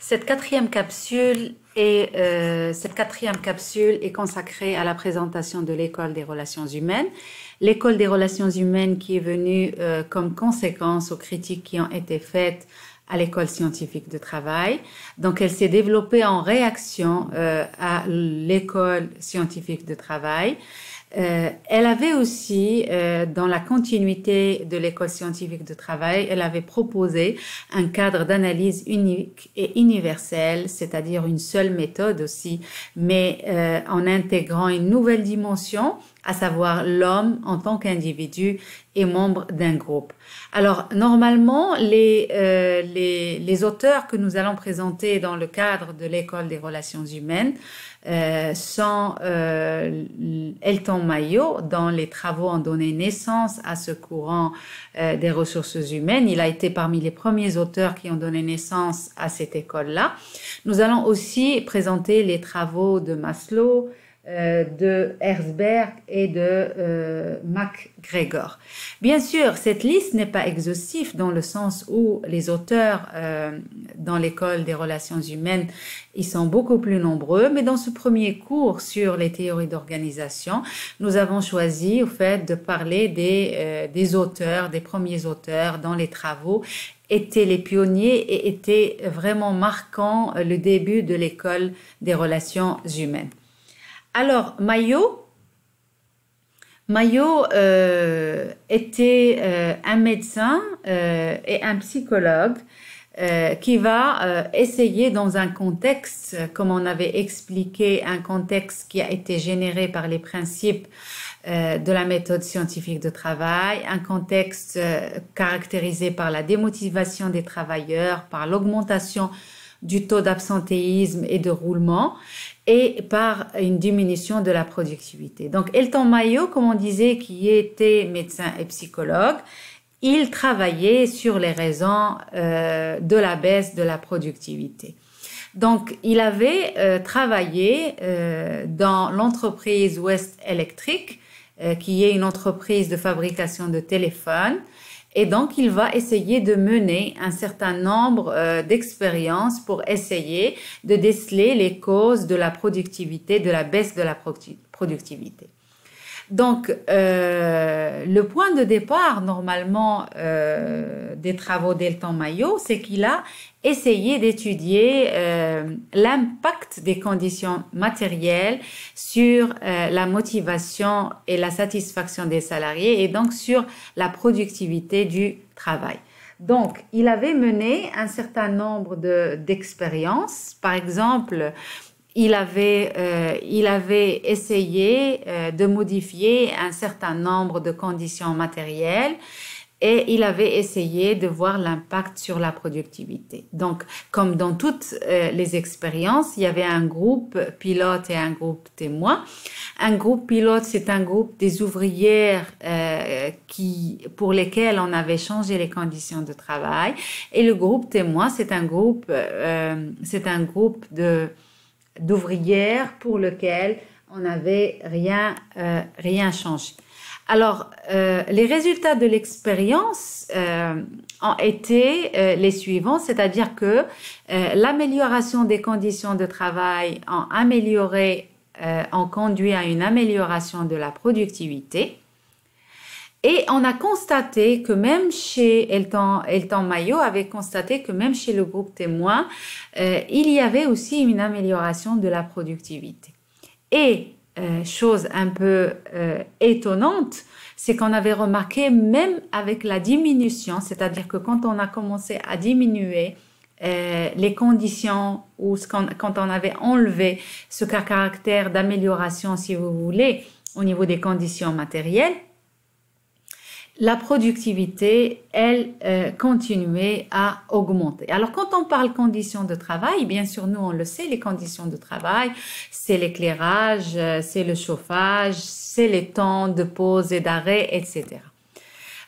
Cette quatrième capsule est consacrée à la présentation de l'école des relations humaines. L'école des relations humaines qui est venue comme conséquence aux critiques qui ont été faites à l'école scientifique de travail. Donc, elle s'est développée en réaction à l'école scientifique de travail. Elle avait aussi, dans la continuité de l'école scientifique de travail, elle avait proposé un cadre d'analyse unique et universel, c'est-à-dire une seule méthode aussi, mais en intégrant une nouvelle dimension, à savoir l'homme en tant qu'individu et membre d'un groupe. Alors, normalement, les auteurs que nous allons présenter dans le cadre de l'école des relations humaines sont Elton Mayo, dont les travaux ont donné naissance à ce courant des ressources humaines. Il a été parmi les premiers auteurs qui ont donné naissance à cette école-là. Nous allons aussi présenter les travaux de Maslow, de Herzberg et de MacGregor. Bien sûr, cette liste n'est pas exhaustive dans le sens où les auteurs dans l'école des relations humaines, ils sont beaucoup plus nombreux, mais dans ce premier cours sur les théories d'organisation, nous avons choisi au fait de parler des auteurs, des premiers auteurs dont les travaux étaient les pionniers et étaient vraiment marquants le début de l'école des relations humaines. Alors, Mayo était un médecin et un psychologue qui va essayer dans un contexte, comme on avait expliqué, un contexte qui a été généré par les principes de la méthode scientifique de travail, un contexte caractérisé par la démotivation des travailleurs, par l'augmentation du taux d'absentéisme et de roulement, et par une diminution de la productivité. Donc, Elton Mayo, comme on disait, qui était médecin et psychologue, il travaillait sur les raisons de la baisse de la productivité. Donc, il avait travaillé dans l'entreprise West Electric, qui est une entreprise de fabrication de téléphones. Et donc, il va essayer de mener un certain nombre d'expériences pour essayer de déceler les causes de la productivité, de la baisse de la productivité. Donc, le point de départ, normalement, des travaux d'Elton Mayo, c'est qu'il a essayé d'étudier l'impact des conditions matérielles sur la motivation et la satisfaction des salariés et donc sur la productivité du travail. Donc, il avait mené un certain nombre d'expériences. Par exemple, il avait essayé de modifier un certain nombre de conditions matérielles et il avait essayé de voir l'impact sur la productivité. Donc, comme dans toutes les expériences, il y avait un groupe pilote et un groupe témoin. Un groupe pilote, c'est un groupe des ouvrières pour lesquelles on avait changé les conditions de travail. Et le groupe témoin, c'est un groupe d'ouvrières pour lequel on n'avait rien changé. Alors, les résultats de l'expérience ont été les suivants, c'est-à-dire que l'amélioration des conditions de travail ont conduit à une amélioration de la productivité. Et on a constaté que même chez Elton Mayo avait constaté que même chez le groupe témoin, il y avait aussi une amélioration de la productivité. Et chose un peu étonnante, c'est qu'on avait remarqué même avec la diminution, c'est-à-dire que quand on a commencé à diminuer les conditions ou quand on avait enlevé ce caractère d'amélioration, si vous voulez, au niveau des conditions matérielles, la productivité, elle, continuait à augmenter. Alors, quand on parle conditions de travail, bien sûr, nous, on le sait, les conditions de travail, c'est l'éclairage, c'est le chauffage, c'est les temps de pause et d'arrêt, etc.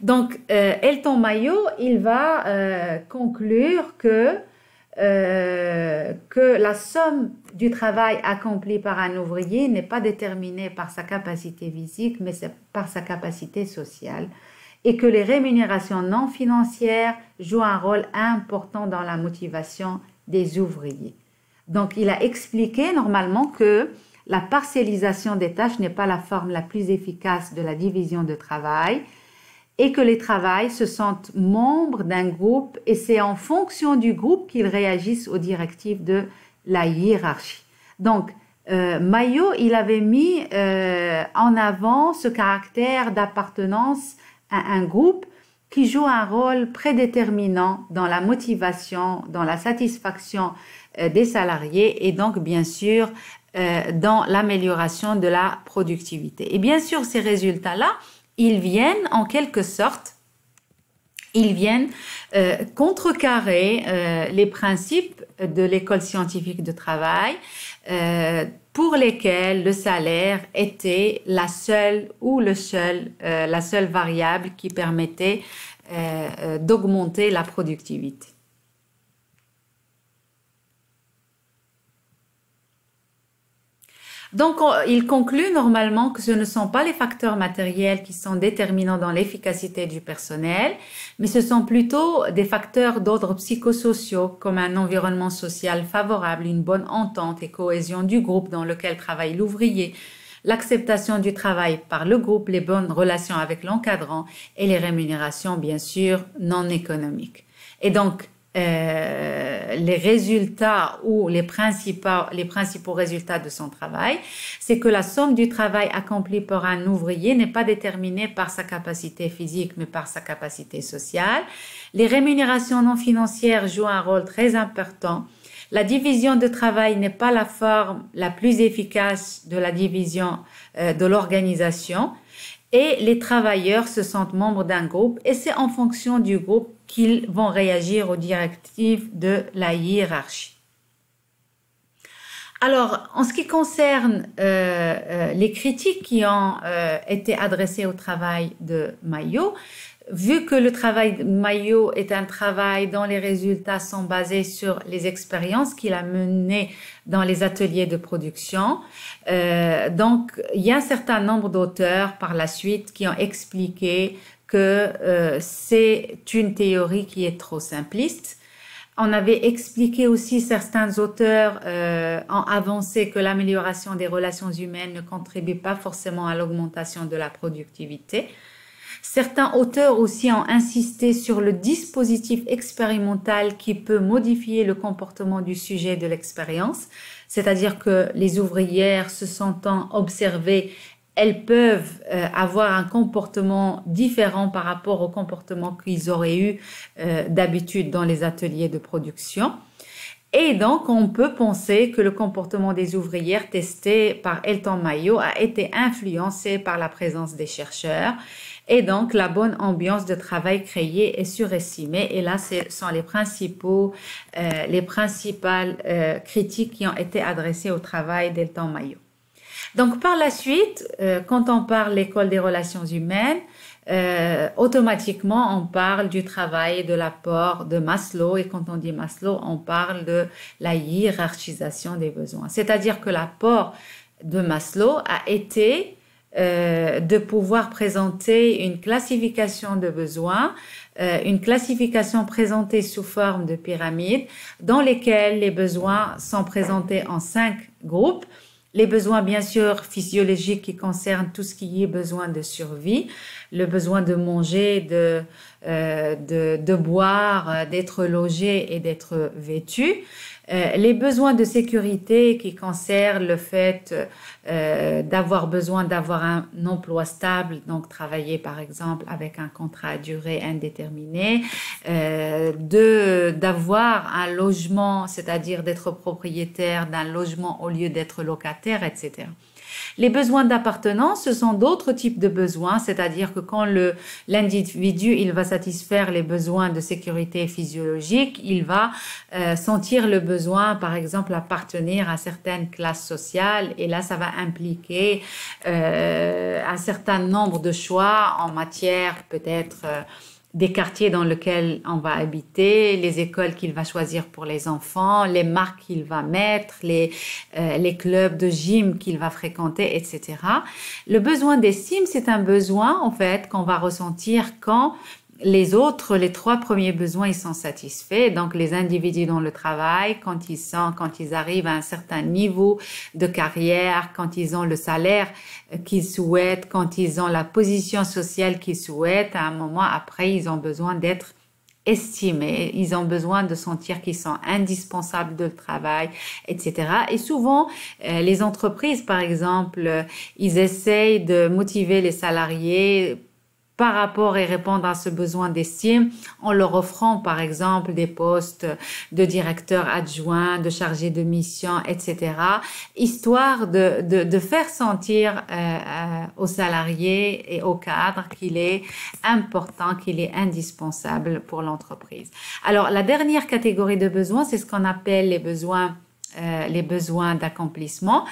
Donc, Elton Mayo, il va conclure que la somme du travail accompli par un ouvrier n'est pas déterminée par sa capacité physique, mais c'est par sa capacité sociale, et que les rémunérations non financières jouent un rôle important dans la motivation des ouvriers. Donc, il a expliqué normalement que la partialisation des tâches n'est pas la forme la plus efficace de la division de travail et que les travailleurs se sentent membres d'un groupe et c'est en fonction du groupe qu'ils réagissent aux directives de la hiérarchie. Donc, Maillot, il avait mis en avant ce caractère d'appartenance à un groupe qui joue un rôle prédéterminant dans la motivation, dans la satisfaction des salariés et donc bien sûr dans l'amélioration de la productivité. Et bien sûr, ces résultats-là, ils viennent en quelque sorte, contrecarrer les principes de l'école scientifique de travail pour lesquels le salaire était la seule variable qui permettait d'augmenter la productivité. Donc, il conclut normalement que ce ne sont pas les facteurs matériels qui sont déterminants dans l'efficacité du personnel, mais ce sont plutôt des facteurs d'ordre psychosociaux comme un environnement social favorable, une bonne entente et cohésion du groupe dans lequel travaille l'ouvrier, l'acceptation du travail par le groupe, les bonnes relations avec l'encadrant et les rémunérations, bien sûr, non économiques. Et donc, les résultats ou les principaux résultats de son travail, c'est que la somme du travail accompli par un ouvrier n'est pas déterminée par sa capacité physique, mais par sa capacité sociale. Les rémunérations non financières jouent un rôle très important. La division de travail n'est pas la forme la plus efficace de la division de l'organisation. Et les travailleurs se sentent membres d'un groupe et c'est en fonction du groupe qu'ils vont réagir aux directives de la hiérarchie. Alors, en ce qui concerne les critiques qui ont été adressées au travail de Maillot, vu que le travail de Maillot est un travail dont les résultats sont basés sur les expériences qu'il a menées dans les ateliers de production, donc il y a un certain nombre d'auteurs par la suite qui ont expliqué que c'est une théorie qui est trop simpliste. On avait expliqué aussi, certains auteurs ont avancé que l'amélioration des relations humaines ne contribue pas forcément à l'augmentation de la productivité. Certains auteurs aussi ont insisté sur le dispositif expérimental qui peut modifier le comportement du sujet de l'expérience, c'est-à-dire que les ouvrières se sentant observées, elles peuvent avoir un comportement différent par rapport au comportement qu'ils auraient eu d'habitude dans les ateliers de production. Et donc, on peut penser que le comportement des ouvrières testé par Elton Maillot a été influencé par la présence des chercheurs. Et donc, la bonne ambiance de travail créée est surestimée. Et là, ce sont les principales critiques qui ont été adressées au travail d'Elton Maillot. Donc, par la suite, quand on parle de l'école des relations humaines, automatiquement, on parle du travail et de l'apport de Maslow. Et quand on dit Maslow, on parle de la hiérarchisation des besoins. C'est-à-dire que l'apport de Maslow a été de pouvoir présenter une classification de besoins, une classification présentée sous forme de pyramide dans lesquelles les besoins sont présentés en 5 groupes. Les besoins, bien sûr, physiologiques qui concernent tout ce qui est besoin de survie, le besoin de manger, de boire, d'être logé et d'être vêtu. Les besoins de sécurité qui concernent le fait d'avoir besoin d'avoir un emploi stable, donc travailler par exemple avec un contrat à durée indéterminée, d'avoir un logement, c'est-à-dire d'être propriétaire d'un logement au lieu d'être locataire, etc. Les besoins d'appartenance, ce sont d'autres types de besoins, c'est-à-dire que quand l'individu il va satisfaire les besoins de sécurité physiologique, il va sentir le besoin, par exemple, appartenir à certaines classes sociales, et là, ça va impliquer un certain nombre de choix en matière peut-être des quartiers dans lesquels on va habiter, les écoles qu'il va choisir pour les enfants, les marques qu'il va mettre, les clubs de gym qu'il va fréquenter, etc. Le besoin d'estime, c'est un besoin en fait qu'on va ressentir quand les autres, les trois premiers besoins, ils sont satisfaits. Donc, les individus dans le travail, quand ils arrivent à un certain niveau de carrière, quand ils ont le salaire qu'ils souhaitent, quand ils ont la position sociale qu'ils souhaitent, à un moment après, ils ont besoin d'être estimés, ils ont besoin de sentir qu'ils sont indispensables de travail, etc. Et souvent, les entreprises, par exemple, ils essayent de motiver les salariés par rapport et répondre à ce besoin d'estime en leur offrant, par exemple, des postes de directeur adjoint, de chargé de mission, etc., histoire de faire sentir aux salariés et aux cadres qu'il est important, qu'il est indispensable pour l'entreprise. Alors, la dernière catégorie de besoins, c'est ce qu'on appelle les besoins d'accomplissement.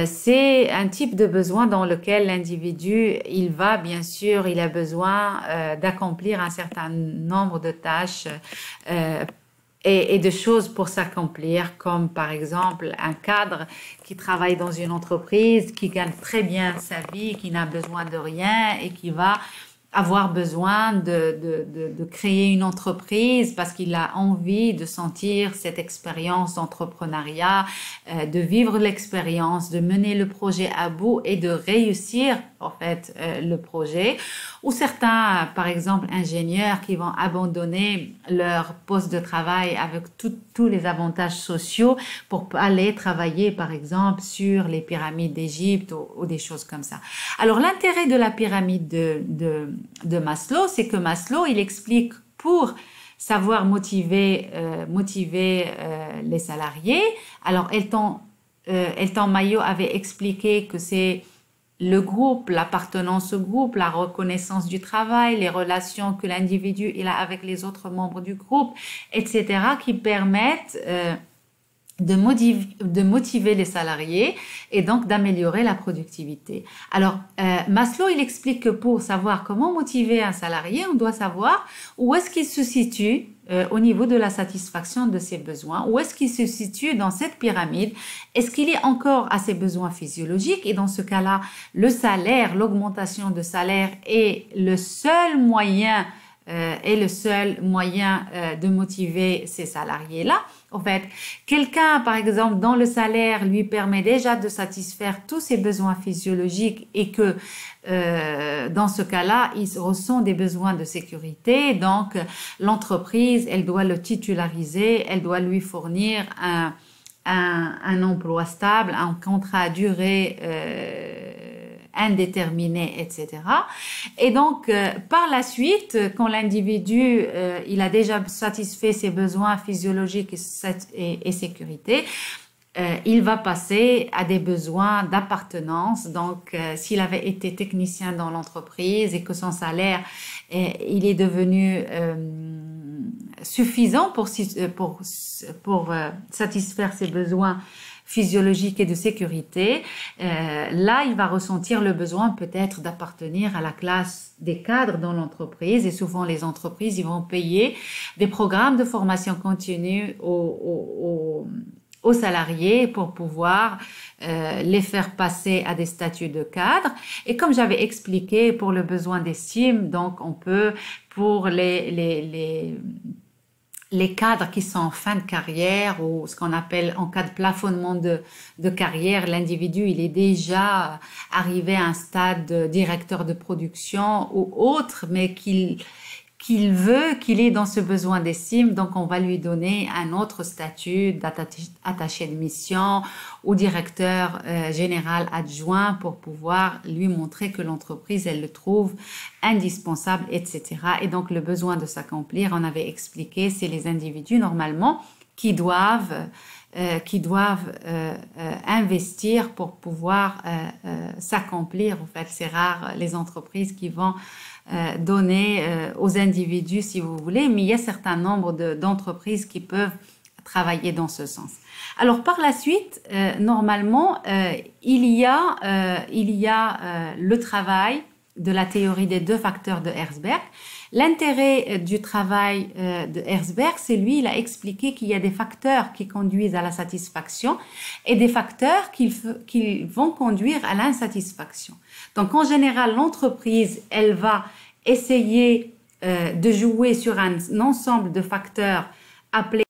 C'est un type de besoin dans lequel l'individu, il a besoin d'accomplir un certain nombre de tâches et de choses pour s'accomplir, comme par exemple un cadre qui travaille dans une entreprise, qui gagne très bien sa vie, qui n'a besoin de rien et qui va avoir besoin de créer une entreprise parce qu'il a envie de sentir cette expérience d'entrepreneuriat, de vivre l'expérience, de mener le projet à bout et de réussir en fait le projet. Ou certains, par exemple, ingénieurs qui vont abandonner leur poste de travail avec tous les avantages sociaux pour aller travailler, par exemple, sur les pyramides d'Égypte ou des choses comme ça. Alors, l'intérêt de la pyramide de Maslow, c'est que Maslow, il explique pour savoir motiver les salariés. Alors, Elton Mayo avait expliqué que c'est le groupe, l'appartenance au groupe, la reconnaissance du travail, les relations que l'individu il a avec les autres membres du groupe, etc., qui permettent de motiver les salariés et donc d'améliorer la productivité. Alors, Maslow, il explique que pour savoir comment motiver un salarié, on doit savoir où est-ce qu'il se situe au niveau de la satisfaction de ses besoins, où est-ce qu'il se situe dans cette pyramide, est-ce qu'il est encore à ses besoins physiologiques, et dans ce cas-là, le salaire, l'augmentation de salaire est le seul moyen de motiver ces salariés-là. En fait, quelqu'un, par exemple, dont le salaire lui permet déjà de satisfaire tous ses besoins physiologiques et que dans ce cas-là, il ressent des besoins de sécurité. Donc, l'entreprise, elle doit le titulariser, elle doit lui fournir un emploi stable, un contrat à durée indéterminé, etc. Et donc, par la suite, quand l'individu, il a déjà satisfait ses besoins physiologiques et sécurité, il va passer à des besoins d'appartenance. Donc, s'il avait été technicien dans l'entreprise et que son salaire, il est devenu suffisant pour satisfaire ses besoins physiologique et de sécurité, là, il va ressentir le besoin peut-être d'appartenir à la classe des cadres dans l'entreprise. Et souvent, les entreprises, ils vont payer des programmes de formation continue aux salariés pour pouvoir les faire passer à des statuts de cadre. Et comme j'avais expliqué, pour le besoin d'estime, donc on peut, pour les cadres qui sont en fin de carrière ou ce qu'on appelle en cas de plafonnement de carrière, l'individu, il est déjà arrivé à un stade de directeur de production ou autre, mais qu'il est dans ce besoin d'estime, donc on va lui donner un autre statut d'attaché de mission ou directeur général adjoint pour pouvoir lui montrer que l'entreprise, elle le trouve indispensable, etc. Et donc le besoin de s'accomplir, on avait expliqué, c'est les individus normalement qui doivent investir pour pouvoir s'accomplir. En fait, c'est rare les entreprises qui vont donner aux individus, si vous voulez, mais il y a un certain nombre d'entreprises qui peuvent travailler dans ce sens. Alors, par la suite, normalement, il y a le travail de la théorie des deux facteurs de Herzberg. L'intérêt du travail de Herzberg, c'est lui, il a expliqué qu'il y a des facteurs qui conduisent à la satisfaction et des facteurs qui vont conduire à l'insatisfaction. Donc, en général, l'entreprise, elle va essayer de jouer sur un ensemble de facteurs appelés